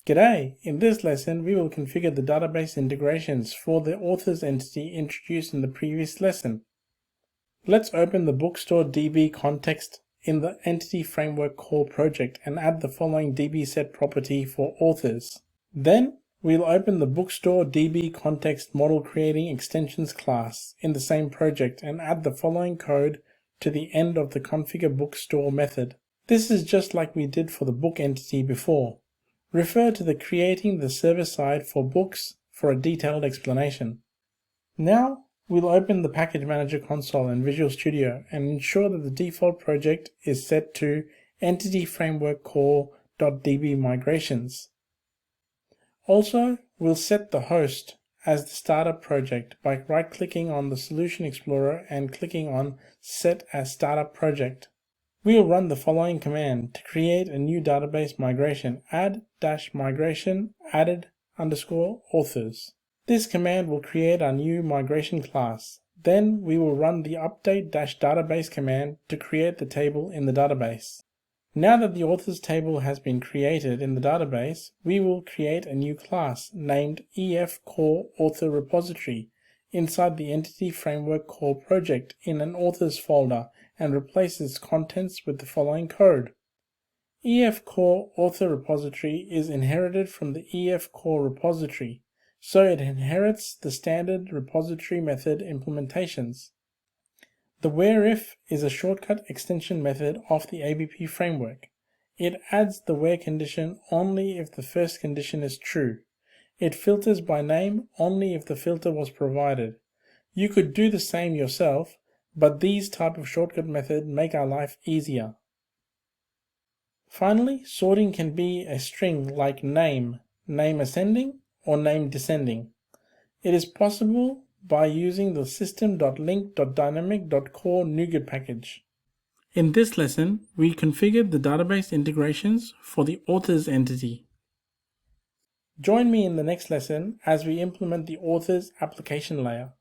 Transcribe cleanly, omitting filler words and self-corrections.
G'day! In this lesson, we will configure the database integrations for the authors entity introduced in the previous lesson. Let's open the Bookstore DB context in the Entity Framework Core project and add the following DB set property for authors. Then, we'll open the Bookstore DB context model creating extensions class in the same project and add the following code to the end of the configure bookstore method. This is just like we did for the book entity before. Refer to the Creating the Server Side for Books for a detailed explanation. Now, we'll open the Package Manager console in Visual Studio and ensure that the default project is set to Entity Framework Core.db Migrations. Also, we'll set the host as the startup project by right-clicking on the Solution Explorer and clicking on Set as Startup Project. We'll run the following command to create a new database migration: add-migration added_authors. This command will create our new migration class. Then we will run the update-database command to create the table in the database. Now that the authors table has been created in the database, we will create a new class named EF Core Author Repository inside the Entity Framework Core project in an authors folder and replace its contents with the following code. EF Core Author Repository is inherited from the EF Core repository, so it inherits the standard repository method implementations. The whereif is a shortcut extension method of the ABP framework. It adds the where condition only if the first condition is true. It filters by name only if the filter was provided. You could do the same yourself, but these type of shortcut methods make our life easier. Finally, sorting can be a string like name ascending, or name descending. It is possible by using the system.link.dynamic.core NuGet package. In this lesson, we configured the database integrations for the authors entity. Join me in the next lesson as we implement the authors application layer.